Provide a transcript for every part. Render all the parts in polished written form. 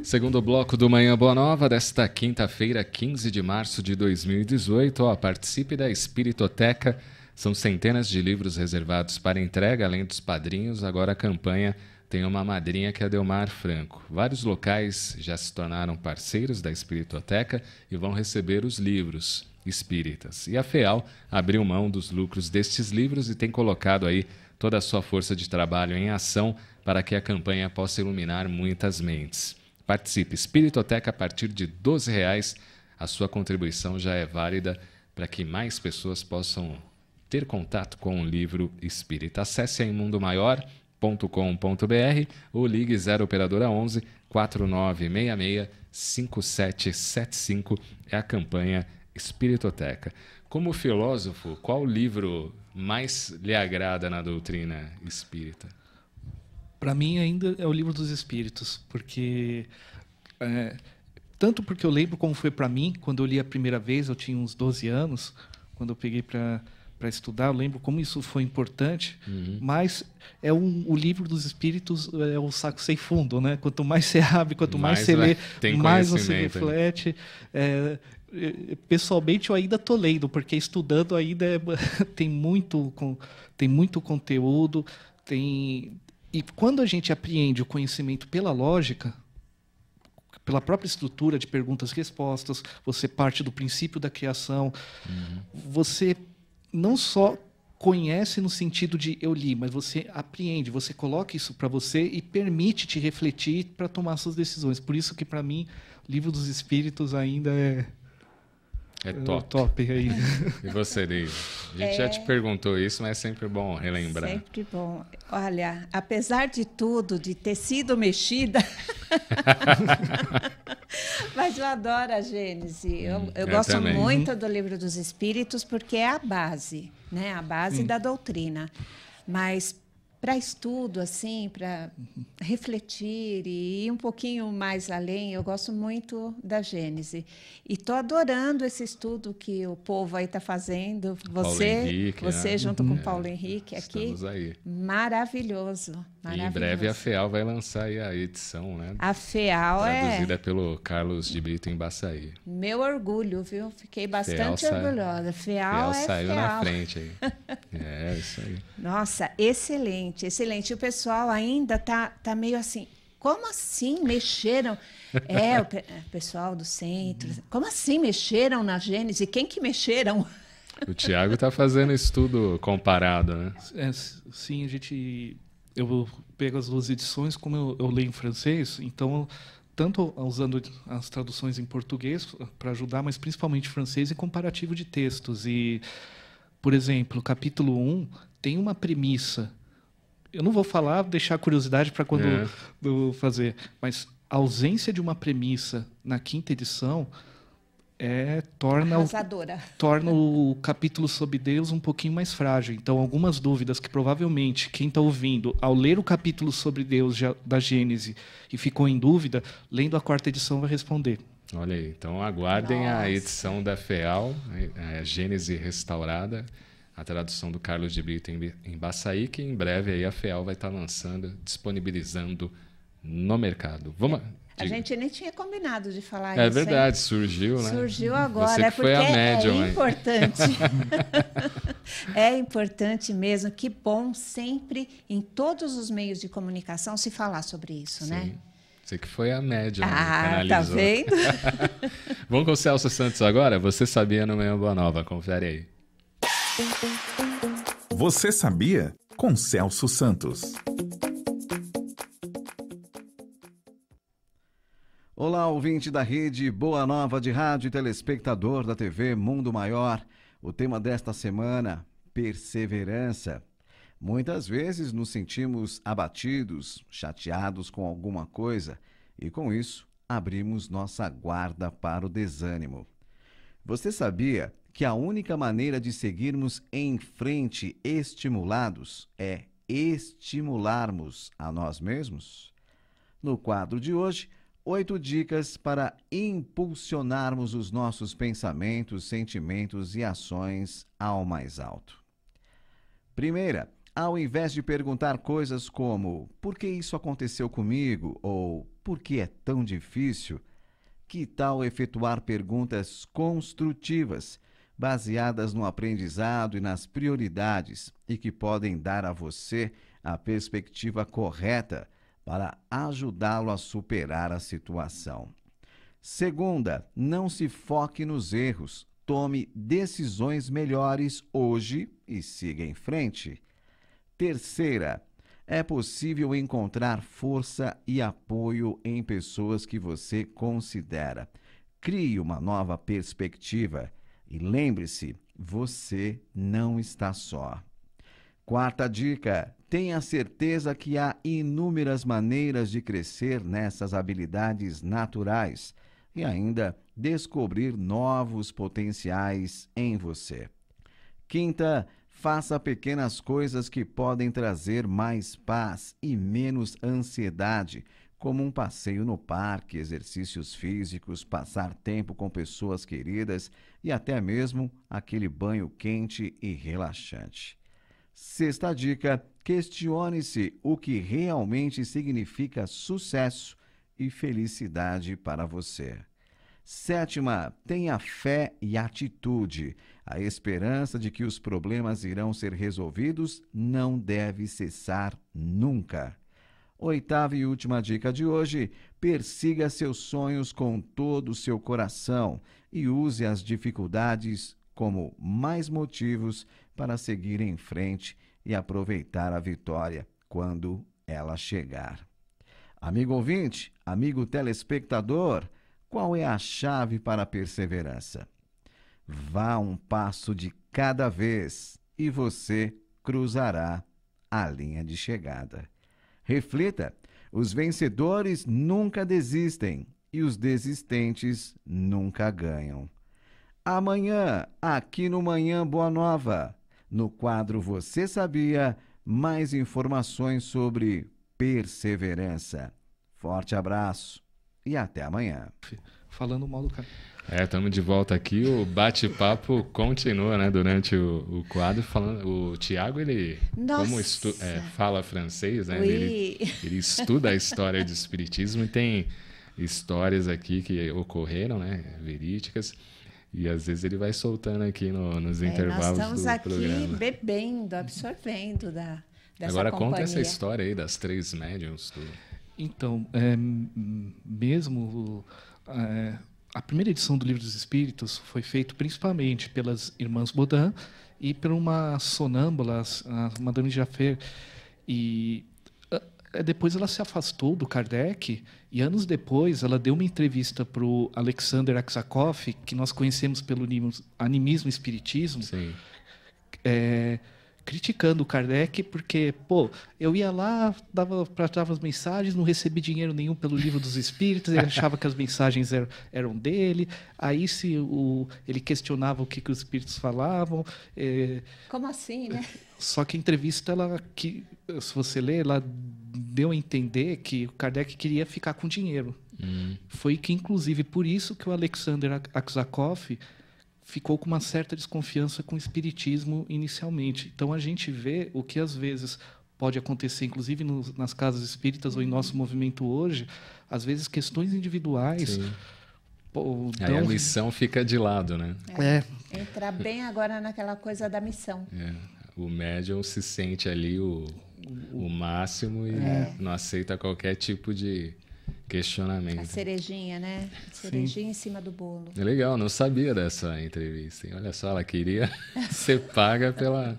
Segundo bloco do Manhã Boa Nova, desta quinta-feira, 15 de março de 2018. Participe da Espiritoteca. São centenas de livros reservados para entrega, além dos padrinhos. Agora a campanha tem uma madrinha que é a Delmar Franco. Vários locais já se tornaram parceiros da Espiritoteca e vão receber os livros espíritas. E a FEAL abriu mão dos lucros destes livros e tem colocado aí toda a sua força de trabalho em ação para que a campanha possa iluminar muitas mentes. Participe, Espiritoteca, a partir de R$12. A sua contribuição já é válida para que mais pessoas possam ter contato com o livro espírita. Acesse a imundomaior.com.br ou ligue 0 operadora 11 4966 5775. É a campanha Espiritoteca. Como filósofo, qual livro mais lhe agrada na doutrina espírita? Para mim ainda é o Livro dos Espíritos, porque tanto porque eu lembro como foi para mim quando eu li a primeira vez. Eu tinha uns 12 anos quando eu peguei para estudar. Eu lembro como isso foi importante. Mas o Livro dos Espíritos é o saco sem fundo, né? Quanto mais você abre, quanto mais você lê, mais você reflete. Pessoalmente eu ainda estou lendo, porque estudando ainda tem muito conteúdo, e quando a gente apreende o conhecimento pela lógica, pela própria estrutura de perguntas e respostas, você parte do princípio da criação, você não só conhece no sentido de eu li, mas você apreende, você coloca isso para você e permite te refletir para tomar suas decisões. Por isso que, para mim, o Livro dos Espíritos ainda é top aí. E você, Deise? A gente já te perguntou isso, mas é sempre bom relembrar. Sempre bom. Olha, apesar de tudo, de ter sido mexida, mas eu adoro a Gênese. Eu gosto também. muito do Livro dos Espíritos, porque é a base, né? A base da doutrina. Mas para estudo, assim, para refletir e ir um pouquinho mais além, eu gosto muito da Gênese. E estou adorando esse estudo que o povo aí está fazendo. Você junto com o Paulo Henrique aqui. Estamos aí. Maravilhoso. E em breve a FEAL vai lançar aí a edição, né? A FEAL traduzida pelo Carlos de Brito em Baçaí. Meu orgulho, viu? Fiquei bastante orgulhosa. FEAL saiu na frente aí. É, isso aí. Nossa, excelente, excelente. O pessoal ainda tá meio assim, como assim mexeram? O pessoal do centro, como assim mexeram na Gênese? Quem que mexeram? O Tiago está fazendo estudo comparado, né? Sim, eu pego as duas edições, como eu leio em francês, então, tanto usando as traduções em português para ajudar, mas principalmente francês e comparativo de textos. E, por exemplo, o capítulo 1 tem uma premissa. Eu não vou falar, deixar curiosidade para quando eu fazer, mas a ausência de uma premissa na quinta edição torna o capítulo sobre Deus um pouquinho mais frágil. Então, algumas dúvidas que provavelmente quem está ouvindo, ao ler o capítulo sobre Deus da Gênese e ficou em dúvida, lendo a quarta edição vai responder. Olha aí, então aguardem a edição da FEAL, a Gênese restaurada, a tradução do Carlos de Brito em Baçaí, que em breve aí a FEAL vai estar lançando, disponibilizando no mercado. A gente nem tinha combinado de falar isso. É isso. verdade, surgiu, né? Surgiu agora. Você que foi a médium, é importante. É importante mesmo. Que bom sempre, em todos os meios de comunicação, se falar sobre isso, né? Você que foi a médium. Tá vendo? Vamos com o Celso Santos agora? Você sabia no Manhã Boa Nova? Confere aí. Você sabia? Com Celso Santos. Olá, ouvinte da rede Boa Nova de rádio e telespectador da TV Mundo Maior. O tema desta semana, perseverança. Muitas vezes nos sentimos abatidos, chateados com alguma coisa e com isso abrimos nossa guarda para o desânimo. Você sabia que a única maneira de seguirmos em frente estimulados é estimularmos a nós mesmos? No quadro de hoje, 8 dicas para impulsionarmos os nossos pensamentos, sentimentos e ações ao mais alto. Primeira, Ao invés de perguntar coisas como por que isso aconteceu comigo ou por que é tão difícil, que tal efetuar perguntas construtivas, baseadas no aprendizado e nas prioridades e que podem dar a você a perspectiva correta para ajudá-lo a superar a situação. Segunda, não se foque nos erros. Tome decisões melhores hoje e siga em frente. Terceira, é possível encontrar força e apoio em pessoas que você considera. Crie uma nova perspectiva e lembre-se, você não está só. Quarta dica, tenha certeza que há inúmeras maneiras de crescer nessas habilidades naturais e ainda descobrir novos potenciais em você. Quinta, faça pequenas coisas que podem trazer mais paz e menos ansiedade, como um passeio no parque, exercícios físicos, passar tempo com pessoas queridas e até mesmo aquele banho quente e relaxante. Sexta dica, questione-se o que realmente significa sucesso e felicidade para você. Sétima, tenha fé e atitude. A esperança de que os problemas irão ser resolvidos não deve cessar nunca. Oitava e última dica de hoje, persiga seus sonhos com todo o seu coração e use as dificuldades como mais motivos para seguir em frente e aproveitar a vitória quando ela chegar. Amigo ouvinte, amigo telespectador, qual é a chave para a perseverança? Vá um passo de cada vez e você cruzará a linha de chegada. Reflita, os vencedores nunca desistem e os desistentes nunca ganham. Amanhã, aqui no Manhã Boa Nova, no quadro Você Sabia, mais informações sobre perseverança. Forte abraço e até amanhã. Falando mal do cara. Estamos de volta aqui. O bate-papo continua, né? Durante o quadro, falando. O Tiago, ele como fala francês, né? Oui. Ele estuda a história do espiritismo e tem histórias aqui que ocorreram, né? Verídicas. E às vezes ele vai soltando aqui nos intervalos do programa. Nós estamos aqui bebendo, absorvendo dessa Agora companhia. conta essa história aí das 3 médiums. Então, a primeira edição do Livro dos Espíritos foi feita principalmente pelas irmãs Baudin e por uma sonâmbula, a Madame Jaffer. E depois ela se afastou do Kardec e anos depois ela deu uma entrevista para o Alexander Aksakov, que nós conhecemos pelo Animismo e Espiritismo. Sim. Criticando o Kardec, porque, eu ia lá, dava as mensagens, não recebi dinheiro nenhum pelo Livro dos Espíritos, ele achava que as mensagens eram dele, aí ele questionava o que os espíritos falavam. Como assim, né? Só que a entrevista, se você ler, ela deu a entender que o Kardec queria ficar com dinheiro. Foi que, inclusive, por isso que o Alexander Aksakov ficou com uma certa desconfiança com o espiritismo inicialmente. Então, a gente vê o que, às vezes, pode acontecer, inclusive nas casas espíritas ou em nosso movimento hoje, às vezes, questões individuais. Aí a missão fica de lado, né? Entrar bem agora naquela coisa da missão. O médium se sente ali o máximo e não aceita qualquer tipo de questionamento. A cerejinha, né? Cerejinha em cima do bolo. É legal, não sabia dessa entrevista. Olha só, ela queria ser paga pela...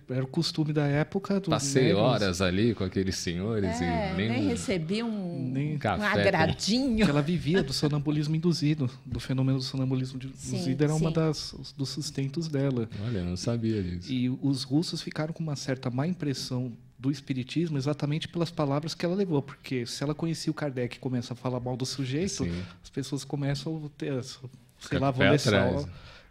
Era o costume da época. Passei horas ali com aqueles senhores e nem recebi um café, agradinho. Ela vivia do sonambulismo induzido, do fenômeno do sonambulismo induzido, era uma dos sustentos dela. Olha, eu não sabia disso. E os russos ficaram com uma certa má impressão do espiritismo exatamente pelas palavras que ela levou, porque se ela conhecia o Kardec e começa a falar mal do sujeito, as pessoas começam a ter, sei lá, vão ler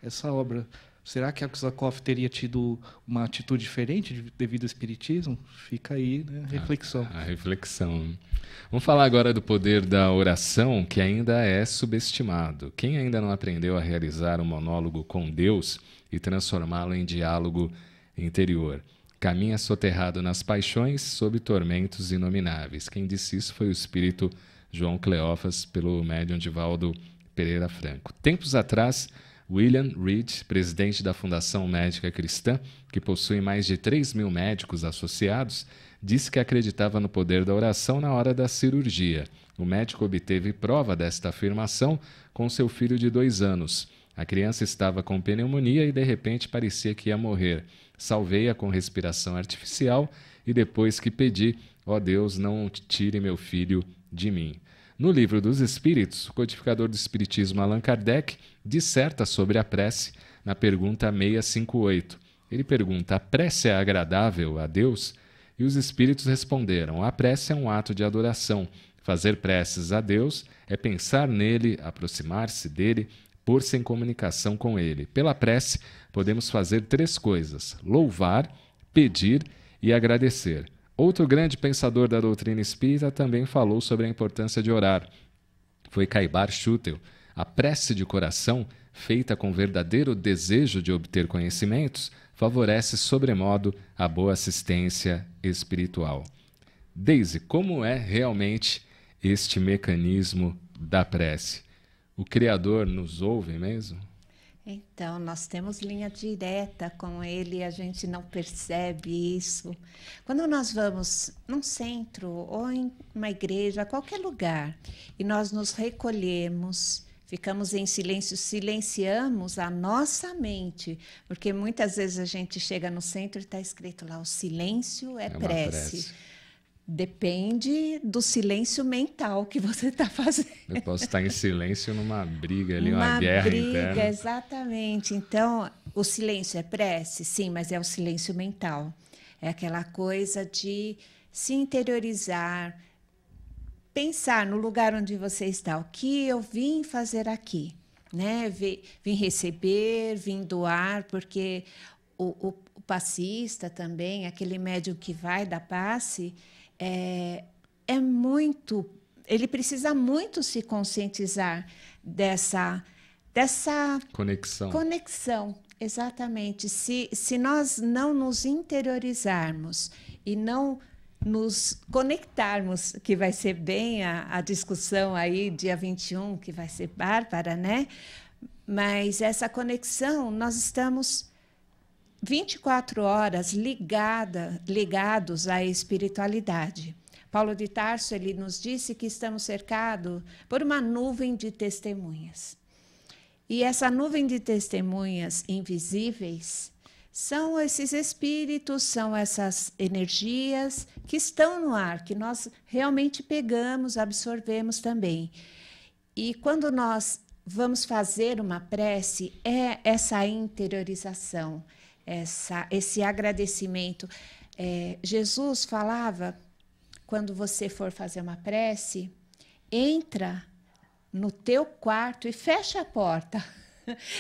essa obra. Será que Aksakov teria tido uma atitude diferente devido ao espiritismo? Fica aí, né, a reflexão. A reflexão. Vamos falar agora do poder da oração, que ainda é subestimado. Quem ainda não aprendeu a realizar um monólogo com Deus e transformá-lo em diálogo interior? caminha soterrado nas paixões, sob tormentos inomináveis. Quem disse isso foi o espírito João Cleófas, pelo médium Divaldo Pereira Franco. Tempos atrás, William Reed, presidente da Fundação Médica Cristã, que possui mais de 3.000 médicos associados, disse que acreditava no poder da oração na hora da cirurgia. O médico obteve prova desta afirmação com seu filho de 2 anos. A criança estava com pneumonia e, de repente, parecia que ia morrer. Salvei-a com respiração artificial e, depois que pedi, ó Deus, não tire meu filho de mim. No Livro dos Espíritos, o codificador do Espiritismo Allan Kardec disserta sobre a prece na pergunta 658. Ele pergunta: a prece é agradável a Deus? E os espíritos responderam: a prece é um ato de adoração. Fazer preces a Deus é pensar nele, aproximar-se dele, pôr-se em comunicação com ele. Pela prece, podemos fazer 3 coisas: louvar, pedir e agradecer. Outro grande pensador da doutrina espírita também falou sobre a importância de orar. Foi Caibar Schutel. A prece de coração, feita com verdadeiro desejo de obter conhecimentos, favorece sobremodo a boa assistência espiritual. Deise, como é realmente este mecanismo da prece? O Criador nos ouve mesmo? Então, nós temos linha direta com ele e a gente não percebe isso. Quando nós vamos num centro ou em uma igreja, qualquer lugar, e nós nos recolhemos, ficamos em silêncio, silenciamos a nossa mente, porque muitas vezes a gente chega no centro e está escrito lá: o silêncio é prece. Depende do silêncio mental que você está fazendo. Eu posso estar em silêncio numa briga ali, uma guerra interna. Exatamente. Então, o silêncio é prece? Sim, mas é o silêncio mental. É aquela coisa de se interiorizar, pensar no lugar onde você está. O que eu vim fazer aqui? Né? Vim receber, vim doar, porque o passista também, aquele médium que vai dar passe, é muito, ele precisa muito se conscientizar dessa conexão, exatamente. Se nós não nos interiorizarmos e não nos conectarmos, que vai ser bem a discussão aí, dia 21, que vai ser bárbara, né? Mas essa conexão, nós estamos 24 horas ligados à espiritualidade. Paulo de Tarso, ele nos disse que estamos cercados por uma nuvem de testemunhas. E essa nuvem de testemunhas invisíveis são esses espíritos, são essas energias que estão no ar, que nós realmente pegamos, absorvemos também. E quando nós vamos fazer uma prece, é essa interiorização, esse agradecimento. Jesus falava, quando você for fazer uma prece, entra no teu quarto e fecha a porta.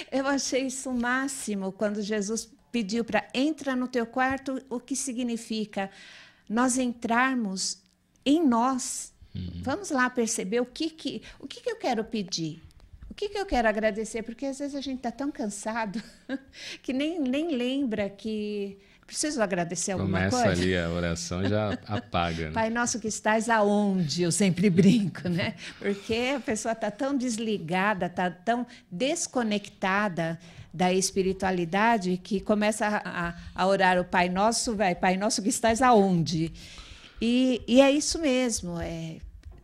Eu achei isso o máximo, quando Jesus pediu para entrar no teu quarto, o que significa nós entrarmos em nós. Vamos lá perceber o que eu quero pedir. O que eu quero agradecer? Porque às vezes a gente está tão cansado que nem lembra que preciso agradecer alguma coisa. Começa ali a oração e já apaga. Né? Pai nosso que estás aonde? Eu sempre brinco, né? Porque a pessoa está tão desligada, está tão desconectada da espiritualidade que começa a orar o Pai Nosso, Pai Nosso que estás aonde? E é isso mesmo,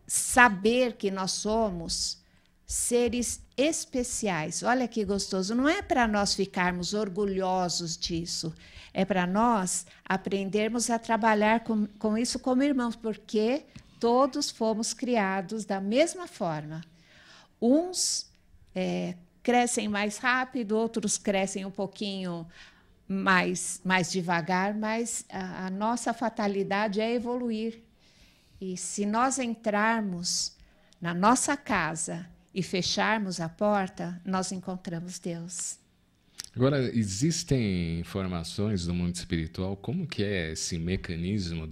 saber que nós somos seres especiais. Olha que gostoso. Não é para nós ficarmos orgulhosos disso. É para nós aprendermos a trabalhar com isso como irmãos, porque todos fomos criados da mesma forma. Uns crescem mais rápido, outros crescem um pouquinho mais devagar, mas a nossa fatalidade é evoluir. E se nós entrarmos na nossa casa e fecharmos a porta, nós encontramos Deus. Agora, existem informações do mundo espiritual, como que é esse mecanismo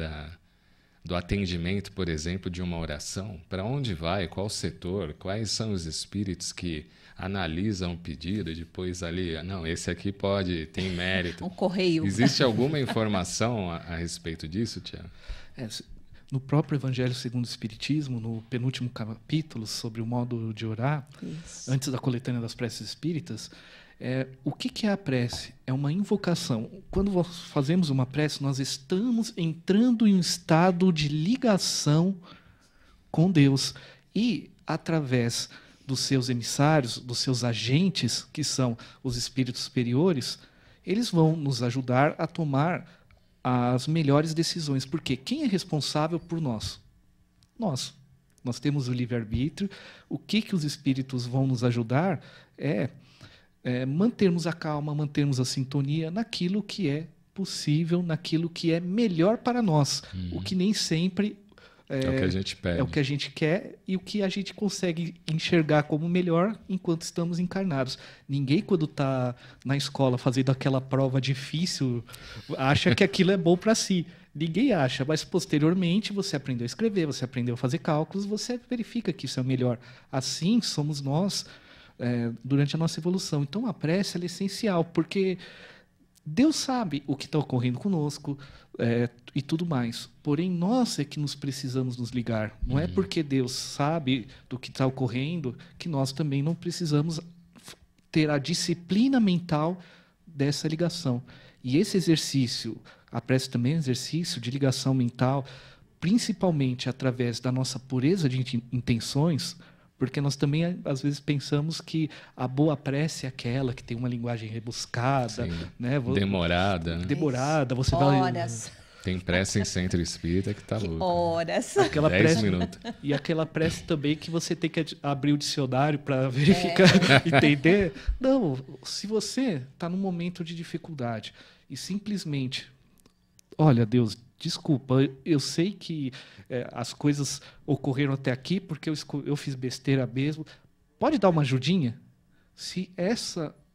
do atendimento, por exemplo, de uma oração? Para onde vai? Qual setor? Quais são os espíritos que analisam o pedido e depois ali, não, esse aqui tem mérito. Um correio. Existe alguma informação a respeito disso, Tiago? No próprio Evangelho segundo o Espiritismo, no penúltimo capítulo, sobre o modo de orar, Isso. antes da coletânea das preces espíritas, o que é a prece? É uma invocação. Quando fazemos uma prece, nós estamos entrando em um estado de ligação com Deus. E, através dos seus emissários, dos seus agentes, que são os espíritos superiores, eles vão nos ajudar a tomar as melhores decisões. Porque quem é responsável por nós? Nós. Nós temos o livre-arbítrio. O que os espíritos vão nos ajudar é mantermos a calma, mantermos a sintonia naquilo que é possível, naquilo que é melhor para nós. O que nem sempre é o que a gente pede. É o que a gente quer e o que a gente consegue enxergar como melhor enquanto estamos encarnados. Ninguém, quando está na escola fazendo aquela prova difícil, acha que aquilo é bom para si. Ninguém acha, mas posteriormente você aprendeu a escrever, você aprendeu a fazer cálculos, você verifica que isso é o melhor. Assim somos nós durante a nossa evolução. Então a prece ela é essencial, porque Deus sabe o que está ocorrendo conosco e tudo mais. Porém, nós é que nos precisamos nos ligar. Não é porque Deus sabe do que está ocorrendo que nós também não precisamos ter a disciplina mental dessa ligação. E esse exercício, a prece também é um exercício de ligação mental, principalmente através da nossa pureza de intenções, porque nós também, às vezes, pensamos que a boa prece é aquela que tem uma linguagem rebuscada, né? Demorada. Demorada, você horas. Tem prece em centro espírita que tá louco. Horas. Aquela 10 prece, minutos. E aquela prece também que você tem que abrir o dicionário para verificar, entender. Não, se você está num momento de dificuldade e simplesmente, olha, Deus, desculpa, eu sei que as coisas ocorreram até aqui porque eu fiz besteira mesmo. Pode dar uma ajudinha? Se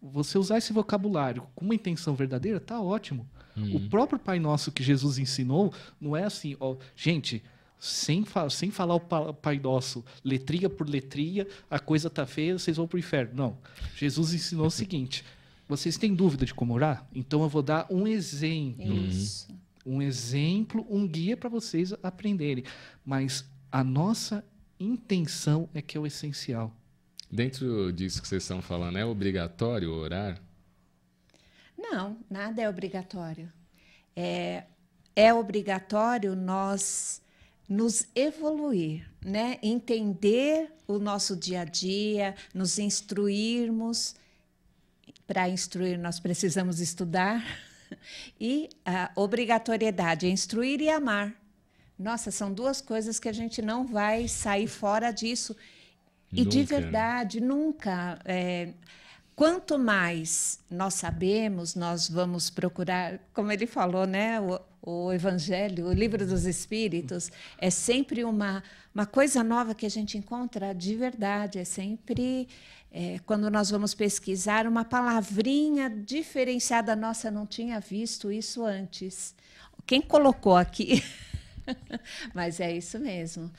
você usar esse vocabulário com uma intenção verdadeira, tá ótimo. O próprio Pai Nosso que Jesus ensinou não é assim, gente, sem falar o Pai Nosso, letrinha por letrinha, a coisa tá feia, vocês vão pro inferno. Não. Jesus ensinou o seguinte: vocês têm dúvida de como orar? Então eu vou dar um exemplo. Isso. Um exemplo, um guia para vocês aprenderem. Mas a nossa intenção é que é o essencial. Dentro disso que vocês estão falando, é obrigatório orar? Não, nada é obrigatório. É obrigatório nós nos evoluir, né? Entender o nosso dia a dia, nos instruirmos. Para instruir, nós precisamos estudar. E a obrigatoriedade é instruir e amar. Nossa, são duas coisas que a gente não vai sair fora disso. E Nunca. de verdade, nunca. Quanto mais nós sabemos, nós vamos procurar, como ele falou, né? O Evangelho, o Livro dos Espíritos, é sempre uma coisa nova que a gente encontra de verdade. É sempre, quando nós vamos pesquisar, uma palavrinha diferenciada. Nossa, não tinha visto isso antes. Quem colocou aqui? Mas é isso mesmo.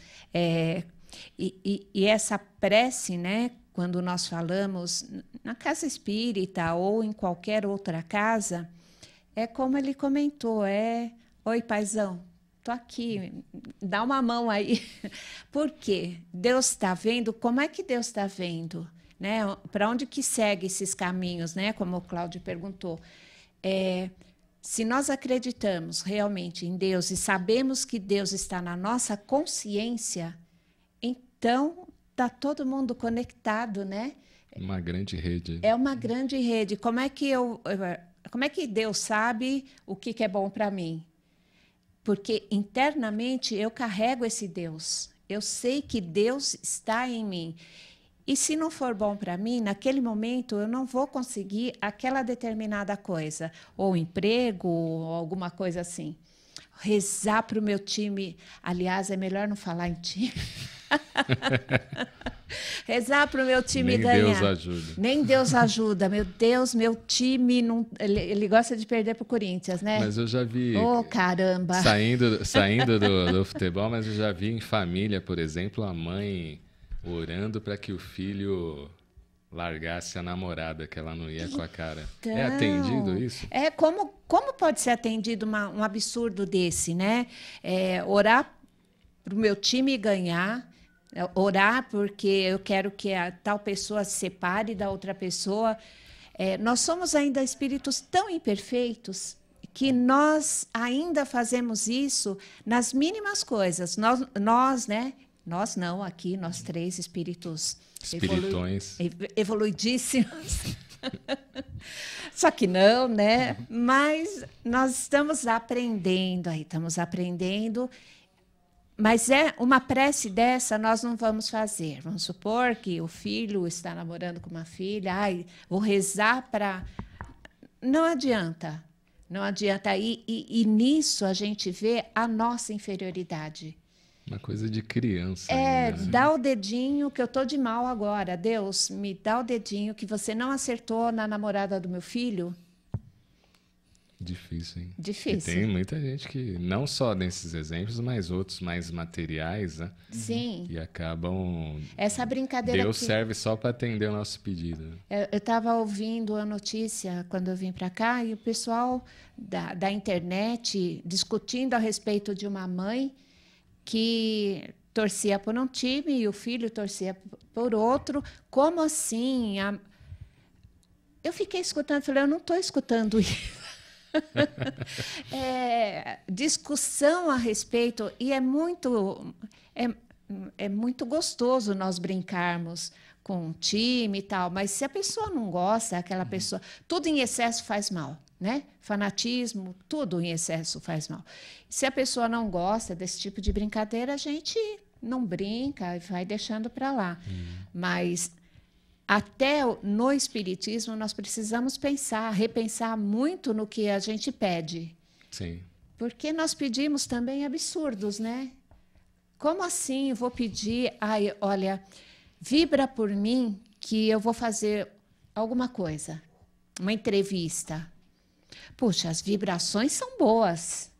E essa prece, né? Quando nós falamos na casa espírita ou em qualquer outra casa, é como ele comentou, oi, paizão, tô aqui, dá uma mão aí. Por quê? Deus está vendo? Como é que Deus está vendo? Né? Para onde que segue esses caminhos, né? Como o Cláudio perguntou. Se nós acreditamos realmente em Deus e sabemos que Deus está na nossa consciência, então está todo mundo conectado, né? Uma grande rede. É uma grande rede. Como é que Deus sabe o que é bom para mim? Porque internamente eu carrego esse Deus. Eu sei que Deus está em mim. E se não for bom para mim, naquele momento eu não vou conseguir aquela determinada coisa, ou emprego, ou alguma coisa assim. Rezar para o meu time. Aliás, é melhor não falar em time. Rezar para o meu time Nem ganhar. Deus ajuda. Nem Deus ajuda. Meu Deus, meu time não. Ele gosta de perder para o Corinthians, né? Mas eu já vi. Oh, caramba! Saindo do futebol, mas eu já vi em família, por exemplo, a mãe orando para que o filho largasse a namorada, que ela não ia com a cara. Então, É atendido isso? Como pode ser atendido um absurdo desse, né? Orar para o meu time ganhar, orar porque eu quero que a tal pessoa se separe da outra pessoa. Nós somos ainda espíritos tão imperfeitos que nós ainda fazemos isso nas mínimas coisas. Nós, né? Nós não, aqui, nós três espíritos Espiritões. evoluidíssimos. Só que não, né? Mas nós estamos aprendendo aí, estamos aprendendo. Mas uma prece dessa nós não vamos fazer. Vamos supor que o filho está namorando com uma filha. Ai, vou rezar para... Não adianta. Não adianta. E nisso a gente vê a nossa inferioridade. Uma coisa de criança. Ainda, né? Dá o dedinho que eu tô de mal agora. Deus, me dá o dedinho que você não acertou na namorada do meu filho. Difícil, hein? Difícil. E tem muita gente que, não só desses exemplos, mas outros mais materiais, né? Sim. E acabam... Essa brincadeira Deus que... serve só para atender o nosso pedido. Eu estava ouvindo a notícia quando eu vim para cá e o pessoal da internet discutindo a respeito de uma mãe que torcia por um time e o filho torcia por outro. Como assim? Eu fiquei escutando, falei, eu não estou escutando isso. Discussão a respeito, e é muito gostoso nós brincarmos com um time e tal, mas se a pessoa não gosta, aquela pessoa... Tudo em excesso faz mal, né? Fanatismo, tudo em excesso faz mal. Se a pessoa não gosta desse tipo de brincadeira, a gente não brinca e vai deixando para lá. Mas até no espiritismo nós precisamos repensar muito no que a gente pede. Sim. Porque nós pedimos também absurdos, né? Como assim eu vou pedir, olha, vibra por mim que eu vou fazer alguma coisa, uma entrevista. Puxa, as vibrações são boas.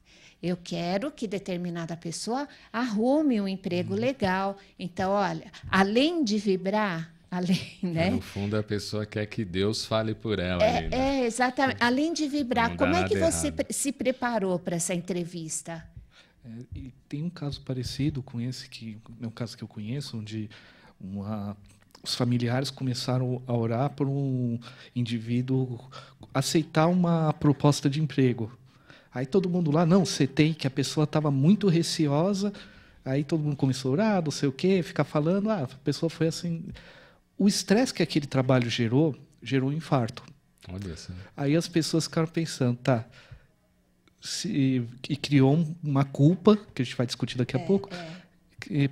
Eu quero que determinada pessoa arrume um emprego legal. Então, olha, além de vibrar, né? No fundo, a pessoa quer que Deus fale por ela. Ali, né? Exatamente. Além de vibrar, Não como dá é que nada você errado. se preparou para essa entrevista? E tem um caso parecido com esse, que é um caso que eu conheço, onde os familiares começaram a orar por um indivíduo aceitar uma proposta de emprego. Aí todo mundo lá, não, você tem, que a pessoa estava muito receosa, aí todo mundo começou a orar, não sei o quê, ficar falando, a pessoa foi assim... O estresse que aquele trabalho gerou um infarto. Olha só. Aí as pessoas ficaram pensando, e criou uma culpa, que a gente vai discutir daqui a pouco,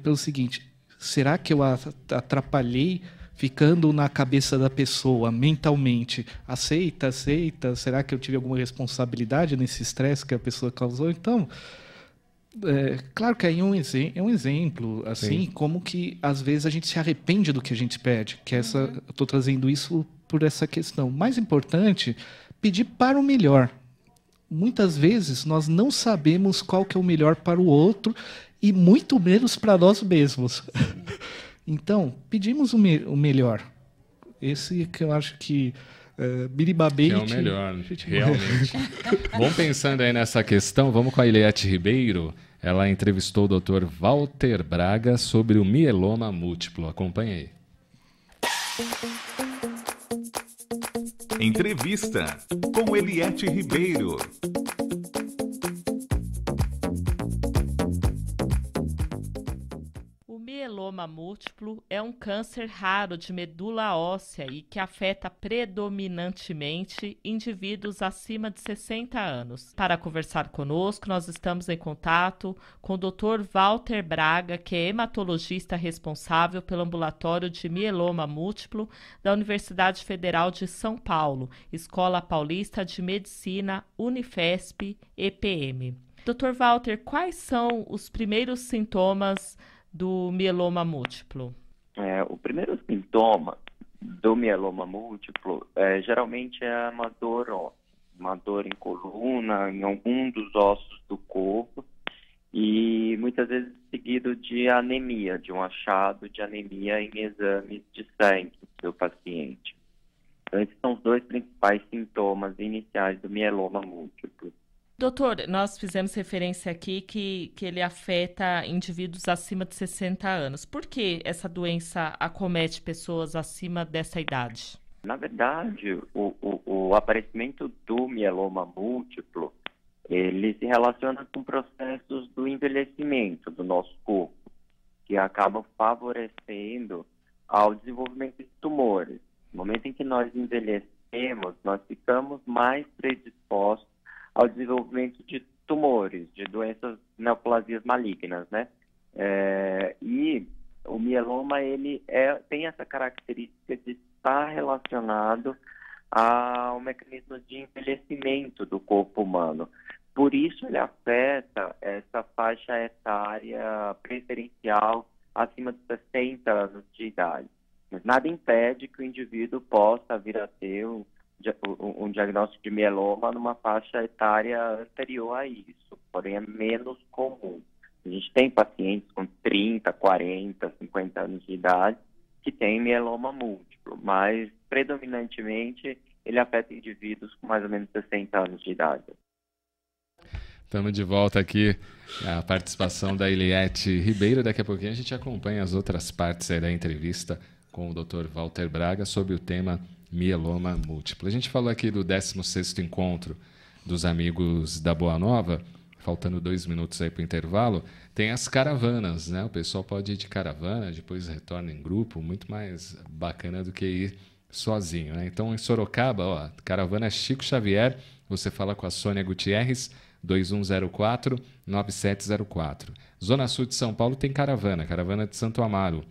pelo seguinte, será que eu atrapalhei ficando na cabeça da pessoa mentalmente? Aceita? Será que eu tive alguma responsabilidade nesse estresse que a pessoa causou? Então, claro que aí é um exemplo, assim, como que às vezes a gente se arrepende do que a gente pede, que eu estou trazendo isso por essa questão. Mais importante, pedir para o melhor. Muitas vezes nós não sabemos qual que é o melhor para o outro e muito menos para nós mesmos. Então, pedimos o melhor. Esse que eu acho que minimamente... Que é o melhor, realmente. Vamos pensando aí nessa questão, vamos com a Eliette Ribeiro. Ela entrevistou o Dr. Walter Braga sobre o mieloma múltiplo. Acompanhe aí. Entrevista com Eliette Ribeiro. O mieloma múltiplo é um câncer raro de medula óssea e que afeta predominantemente indivíduos acima de 60 anos. Para conversar conosco, nós estamos em contato com o Dr. Walter Braga, que é hematologista responsável pelo ambulatório de mieloma múltiplo da Universidade Federal de São Paulo, Escola Paulista de Medicina, Unifesp, EPM. Dr. Walter, quais são os primeiros sintomas do mieloma múltiplo? O primeiro sintoma do mieloma múltiplo geralmente é uma dor óssea, uma dor em coluna, em algum dos ossos do corpo, e muitas vezes seguido de anemia, de um achado de anemia em exames de sangue do paciente. Então, esses são os dois principais sintomas iniciais do mieloma múltiplo. Doutor, nós fizemos referência aqui que ele afeta indivíduos acima de 60 anos. Por que essa doença acomete pessoas acima dessa idade? Na verdade, o aparecimento do mieloma múltiplo, ele se relaciona com processos do envelhecimento do nosso corpo, que acabam favorecendo ao desenvolvimento de tumores. No momento em que nós envelhecemos, nós ficamos mais predispostos ao desenvolvimento de tumores, de doenças neoplasias malignas, né? E o mieloma, ele tem essa característica de estar relacionado ao mecanismo de envelhecimento do corpo humano. Por isso, ele afeta essa faixa etária preferencial acima de 60 anos de idade. Mas nada impede que o indivíduo possa vir a ter um diagnóstico de mieloma numa faixa etária anterior a isso, porém é menos comum. A gente tem pacientes com 30, 40, 50 anos de idade que têm mieloma múltiplo, mas predominantemente ele afeta indivíduos com mais ou menos 60 anos de idade. Estamos de volta aqui, a participação da Eliette Ribeiro. Daqui a pouquinho a gente acompanha as outras partes aí da entrevista com o Dr. Walter Braga sobre o tema mieloma múltiplo. A gente falou aqui do 16º encontro dos amigos da Boa Nova, faltando 2 minutos aí para o intervalo. Tem as caravanas, né? O pessoal pode ir de caravana, depois retorna em grupo, muito mais bacana do que ir sozinho, né? Então, em Sorocaba, caravana Chico Xavier, você fala com a Sônia Gutierrez, 2104-9704. Zona Sul de São Paulo tem caravana de Santo Amaro.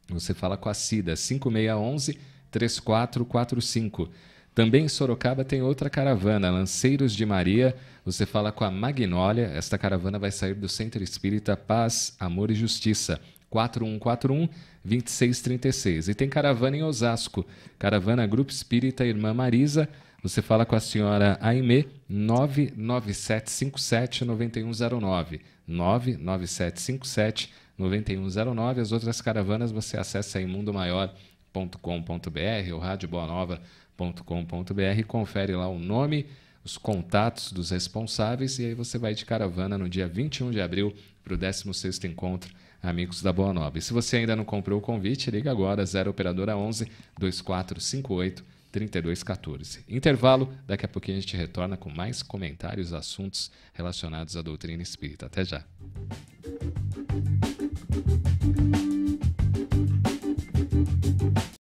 Você fala com a Cida, 5611-3445. Também em Sorocaba tem outra caravana, Lanceiros de Maria. Você fala com a Magnólia. Esta caravana vai sair do Centro Espírita Paz, Amor e Justiça, 4141-2636. E tem caravana em Osasco, caravana Grupo Espírita Irmã Marisa. Você fala com a senhora Aimee, 99757-9109. 99757-9109. As outras caravanas você acessa em mundomaior.com.br ou radioboanova.com.br e confere lá o nome, os contatos dos responsáveis, e aí você vai de caravana no dia 21 de abril para o 16º Encontro Amigos da Boa Nova. E se você ainda não comprou o convite, liga agora, 0 Operadora 11 2458 3214. Intervalo, daqui a pouquinho a gente retorna com mais comentários, assuntos relacionados à doutrina espírita. Até já.